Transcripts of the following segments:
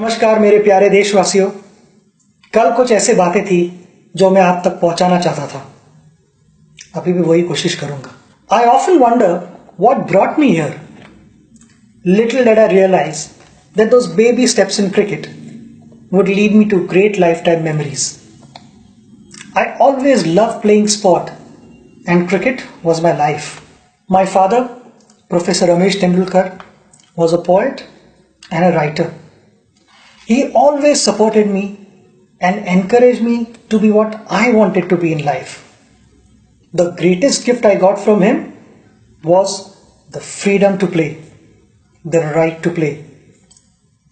नमस्कार मेरे प्यारे देशवासियों। कल कुछ ऐसे बातें थी जो मैं आप तक पहुंचाना चाहता था। अभी भी वही कोशिश करूंगा। I often wonder what brought me here. Little did I realise that those baby steps in cricket would lead me to great lifetime memories. I always loved playing sport and cricket was my life. My father, Professor Tendulkar, was a poet and a writer. He always supported me and encouraged me to be what I wanted to be in life. The greatest gift I got from him was the freedom to play, the right to play.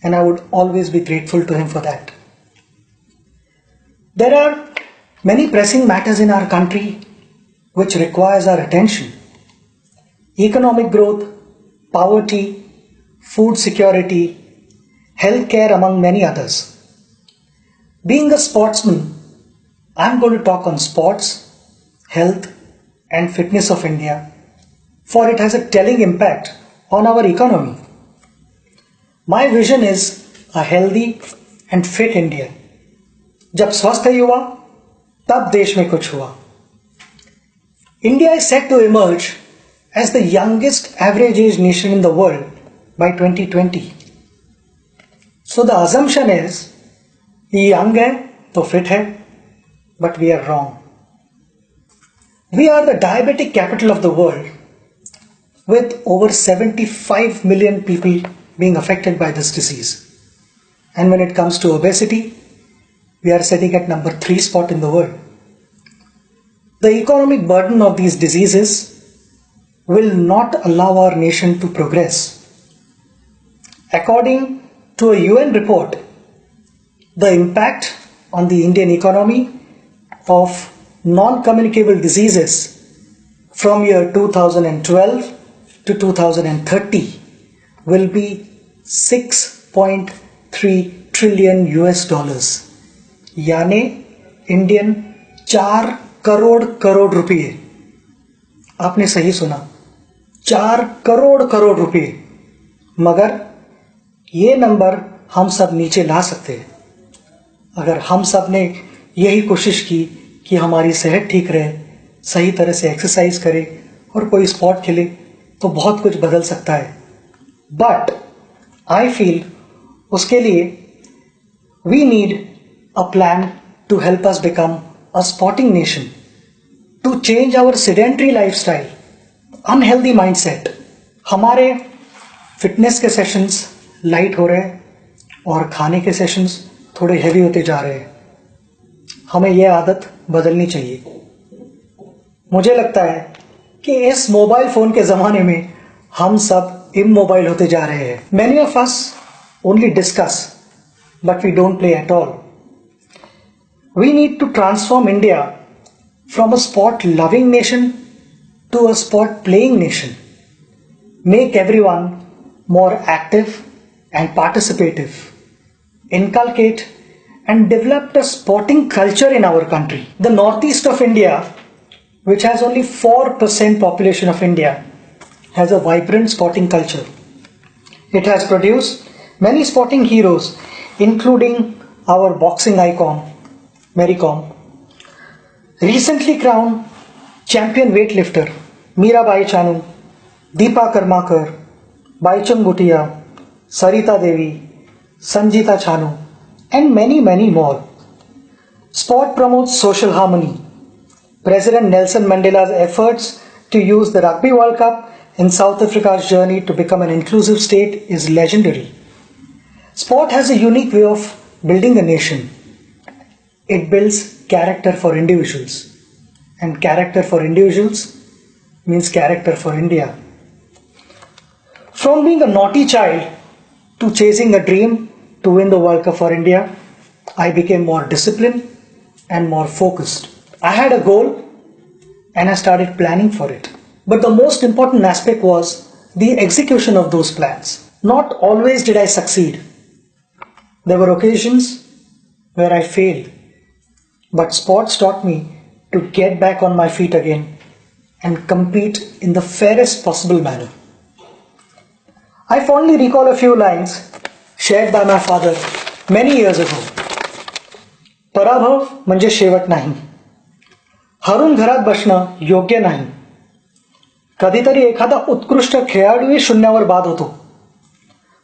And I would always be grateful to him for that. There are many pressing matters in our country which requires our attention. Economic growth, poverty, food security, healthcare, among many others. Being a sportsman, I'm going to talk on sports, health and fitness of India, for it has a telling impact on our economy. My vision is a healthy and fit India. जब स्वस्थ युवा तब देश में कुछ हुआ. India is set to emerge as the youngest average age nation in the world by 2020. So the assumption is ये young है तो fit है, but we are wrong. We are the diabetic capital of the world with over 75 million people being affected by this disease. And when it comes to obesity, we are sitting at number 3 spot in the world. The economic burden of these diseases will not allow our nation to progress. According to a UN report, the impact on the Indian economy of non-communicable diseases from year 2012 to 2030 will be 6.3 trillion US dollars. यानी Indian 4 crore रुपए. आपने सही सुना, 4 करोड़ रुपए. मगर ये number हम सब नीचे ला सकते हैं अगर हम सब ने यही कोशिश की कि हमारी सेहत ठीक रहे, सही तरह से एक्सरसाइज करें और कोई स्पोर्ट खेले, तो बहुत कुछ बदल सकता है. But I feel उसके लिए we need a plan to help us become a sporting nation, to change our sedentary lifestyle, unhealthy mindset. हमारे फिटनेस के सेशंस लाइट हो रहे हैं और खाने के सेशंस थोड़े हेवी होते जा रहे हैं. हमें यह आदत बदलनी चाहिए. मुझे लगता है कि इस मोबाइल फोन के ज़माने में हम सब immobile होते जा रहे हैं. Many of us only discuss, but we don't play at all. We need to transform India from a sport-loving nation to a sport-playing nation. Make everyone more active and participative. Inculcate and develop a sporting culture in our country. The northeast of India, which has only 4% population of India, has a vibrant sporting culture. It has produced many sporting heroes, including our boxing icon, Mary Kom. Recently crowned champion weightlifter, Mirabai Chanu, Deepa Karmakar, Baichung Bhutia, Sarita Devi, Sanjita Chanu, and many more. Sport promotes social harmony. President Nelson Mandela's efforts to use the Rugby World Cup in South Africa's journey to become an inclusive state is legendary. Sport has a unique way of building a nation. It builds character for individuals, and character for individuals means character for India. From being a naughty child to chasing a dream to win the World Cup for India, I became more disciplined and more focused. I had a goal and I started planning for it. But the most important aspect was the execution of those plans. Not always did I succeed. There were occasions where I failed. But sports taught me to get back on my feet again and compete in the fairest possible manner. I fondly recall a few lines shared by my father many years ago. पराभव म्हणजे शेवट नाही. हरून घरात बसणं योग्य नाही. कधीतरी एखादा उत्कृष्ट खेळाडूही शून्यावर बाद होतो,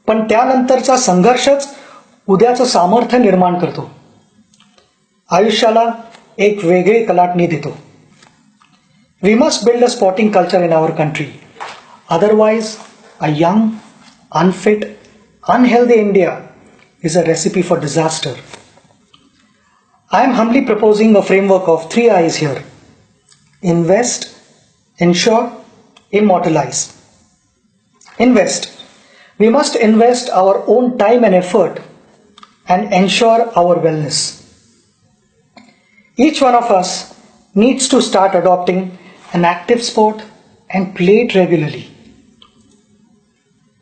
पण त्यानंतरचा संघर्षच उद्याचं सामर्थ्य निर्माण करतो. आयुष्याला एक वेगळी कलाटणी देतो. We must build a sporting culture in our country. Otherwise, a young, unfit, unhealthy India is a recipe for disaster. I am humbly proposing a framework of 3 I's here. Invest, ensure, immortalize. Invest. We must invest our own time and effort and ensure our wellness. Each one of us needs to start adopting an active sport and play it regularly.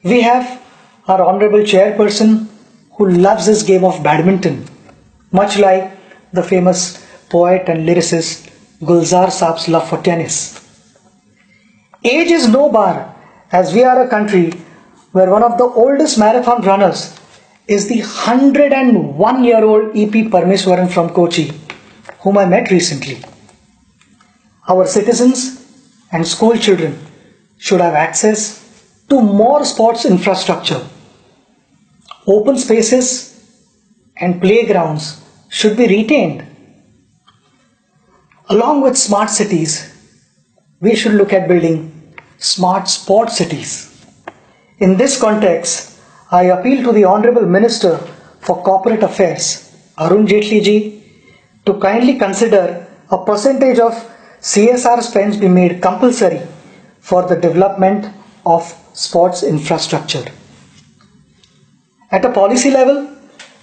We have our honorable chairperson who loves his game of badminton, much like the famous poet and lyricist Gulzar Saab's love for tennis. Age is no bar, as we are a country where one of the oldest marathon runners is the 101-year-old E.P. Parmeswaran from Kochi, whom I met recently. Our citizens and school children should have access to more sports infrastructure. Open spaces and playgrounds should be retained. Along with smart cities, we should look at building smart sport cities. In this context, I appeal to the Honorable Minister for Corporate Affairs, Arun Jaitley ji, to kindly consider a percentage of CSR spends be made compulsory for the development of sports infrastructure. At a policy level,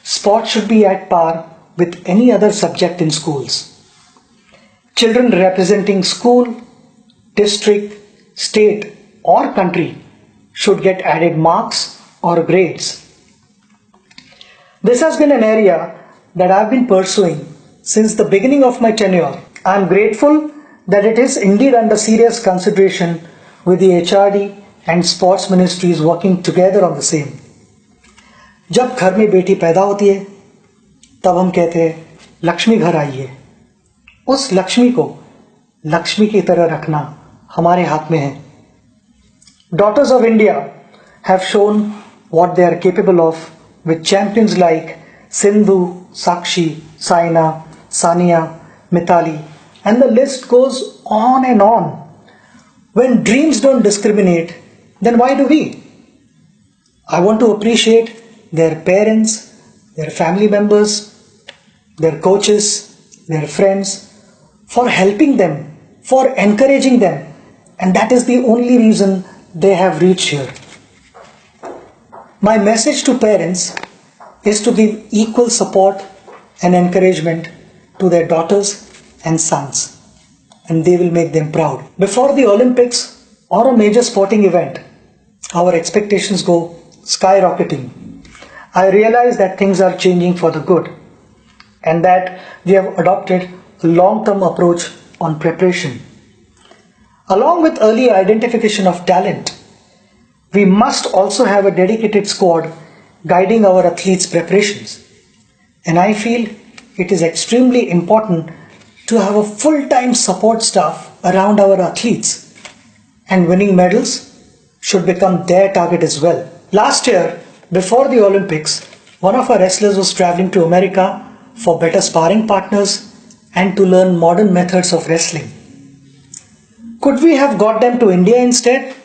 sport should be at par with any other subject in schools. Children representing school, district, state or country should get added marks or grades. This has been an area that I have been pursuing since the beginning of my tenure. I am grateful that it is indeed under serious consideration with the HRD and sports ministries working together on the same. जब घर में बेटी पैदा होती है तब हम कहते हैं लक्ष्मी घर आई है. उस लक्ष्मी को लक्ष्मी की तरह रखना हमारे हाथ में है. Daughters of India have shown what they are capable of with champions like Sindhu, Sakshi, Saina, Sania, Mithali, and the list goes on and on. When dreams don't discriminate, then why do we? I want to appreciate their parents, their family members, their coaches, their friends for helping them, for encouraging them, and that is the only reason they have reached here. My message to parents is to give equal support and encouragement to their daughters and sons, and they will make them proud. Before the Olympics or a major sporting event, our expectations go skyrocketing. I realize that things are changing for the good and that we have adopted a long-term approach on preparation. Along with early identification of talent, we must also have a dedicated squad guiding our athletes' preparations. And I feel it is extremely important to have a full-time support staff around our athletes, and winning medals should become their target as well. Last year, before the Olympics, one of our wrestlers was traveling to America for better sparring partners and to learn modern methods of wrestling. Could we have got them to India instead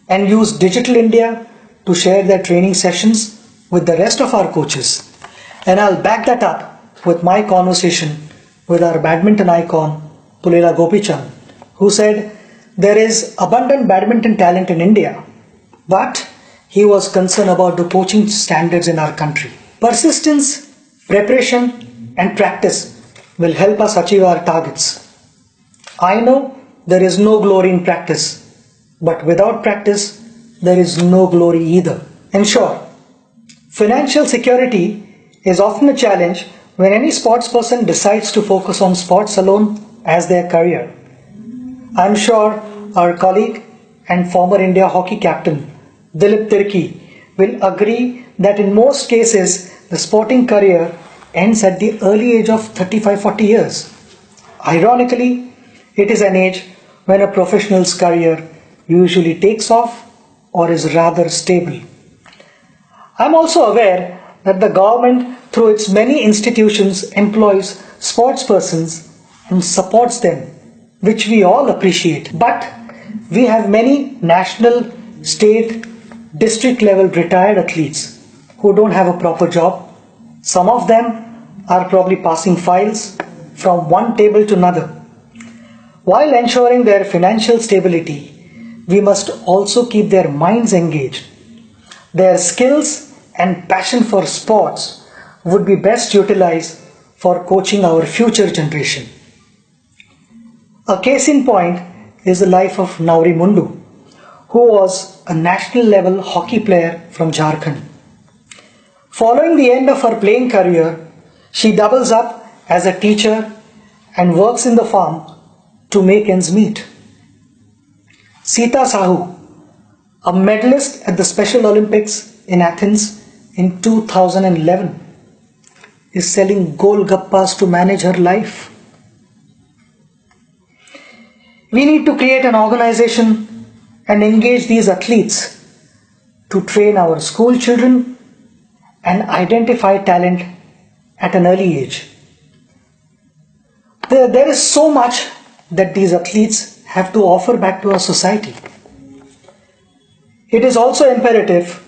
and use Digital India to share their training sessions with the rest of our coaches? And I'll back that up with my conversation with our badminton icon, Pulela Gopichand, who said there is abundant badminton talent in India, but he was concerned about the coaching standards in our country. Persistence, preparation, and practice will help us achieve our targets. I know there is no glory in practice, but without practice, there is no glory either. And sure, financial security is often a challenge when any sports person decides to focus on sports alone as their career. I am sure our colleague and former India hockey captain Dilip Tirki will agree that in most cases the sporting career ends at the early age of 35-40 years. Ironically, it is an age when a professional's career usually takes off or is rather stable. I am also aware that the government, through its many institutions, employs sportspersons and supports them, which we all appreciate. But we have many national, state, district level retired athletes who don't have a proper job. Some of them are probably passing files from one table to another. While ensuring their financial stability, we must also keep their minds engaged. Their skills and passion for sports would be best utilized for coaching our future generation. A case in point is the life of Nauri Mundu, who was a national level hockey player from Jharkhand. Following the end of her playing career, she doubles up as a teacher and works in the farm to make ends meet. Sita Sahu, a medalist at the Special Olympics in Athens in 2011, is selling golgappas to manage her life. We need to create an organization and engage these athletes to train our school children and identify talent at an early age. There is so much that these athletes have to offer back to our society. It is also imperative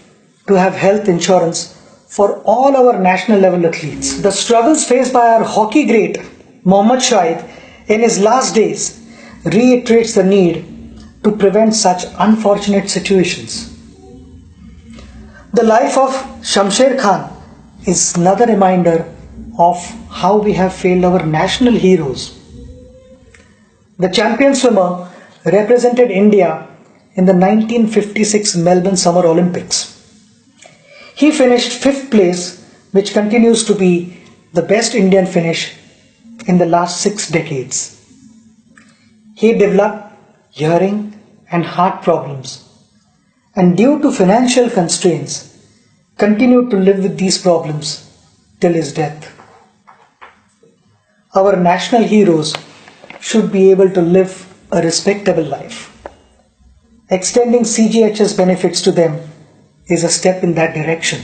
to have health insurance for all our national level athletes. The struggles faced by our hockey great Mohammad Shahid in his last days reiterates the need to prevent such unfortunate situations. The life of Shamsher Khan is another reminder of how we have failed our national heroes. The champion swimmer represented India in the 1956 Melbourne Summer Olympics. He finished 5th place, which continues to be the best Indian finish in the last 6 decades. He developed hearing and heart problems, and due to financial constraints, continued to live with these problems till his death. Our national heroes should be able to live a respectable life. Extending CGHS benefits to them is a step in that direction.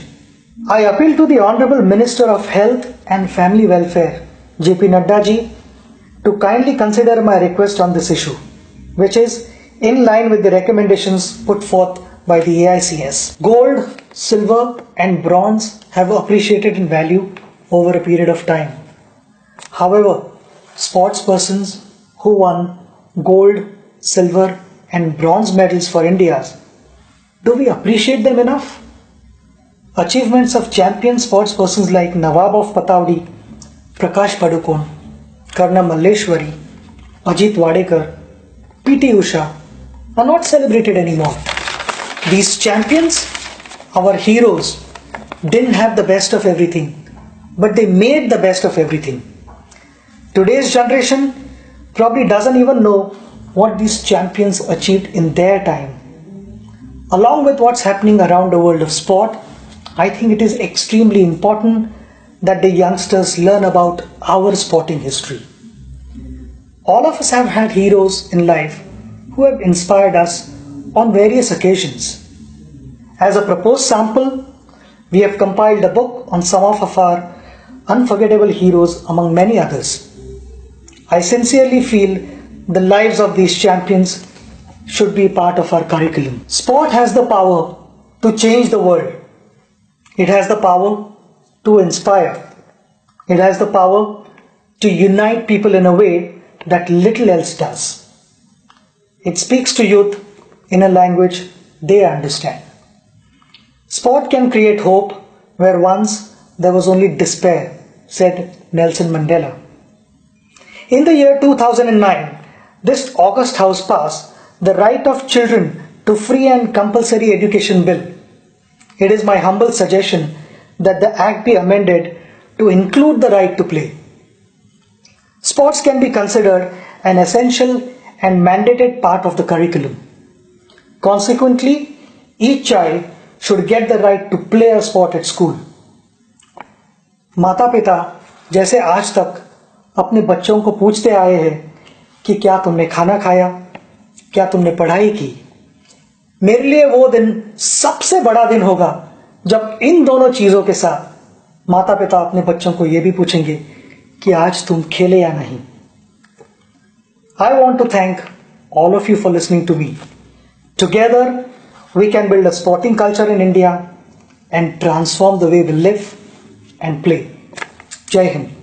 I appeal to the Honorable Minister of Health and Family Welfare, JP Nadda ji, to kindly consider my request on this issue, which is in line with the recommendations put forth by the AICS. Gold, silver and bronze have appreciated in value over a period of time. However, sportspersons who won gold, silver and bronze medals for India, do we appreciate them enough? Achievements of champion sportspersons like Nawab of Pataudi, Prakash Padukone, Karna Malleshwari, Ajit Wadekar, PT Usha are not celebrated anymore. These champions, our heroes, didn't have the best of everything, but they made the best of everything. Today's generation probably doesn't even know what these champions achieved in their time. Along with what's happening around the world of sport, I think it is extremely important that the youngsters learn about our sporting history. All of us have had heroes in life who have inspired us on various occasions. As a proposed sample, we have compiled a book on some of our unforgettable heroes among many others. I sincerely feel the lives of these champions should be part of our curriculum. Sport has the power to change the world. It has the power to inspire. It has the power to unite people in a way that little else does. It speaks to youth in a language they understand. Sport can create hope where once there was only despair, said Nelson Mandela. In the year 2009, this August House passed the Right of Children to Free and Compulsory Education Bill. It is my humble suggestion that the Act be amended to include the right to play. Sports can be considered an essential and mandated part of the curriculum. Consequently, each child should get the right to play a sport at school. माता पिता जैसे आज तक अपने बच्चों को पूछते आए हैं कि क्या तुमने खाना खाया, क्या तुमने पढ़ाई की, मेरे लिए वो दिन सबसे बड़ा दिन होगा जब इन दोनों चीजों के साथ माता पिता अपने बच्चों को यह भी पूछेंगे कि आज तुम खेले या नहीं। I want to thank all of you for listening to me. Together, we can build a sporting culture in India and transform the way we live and play. Jai Hind.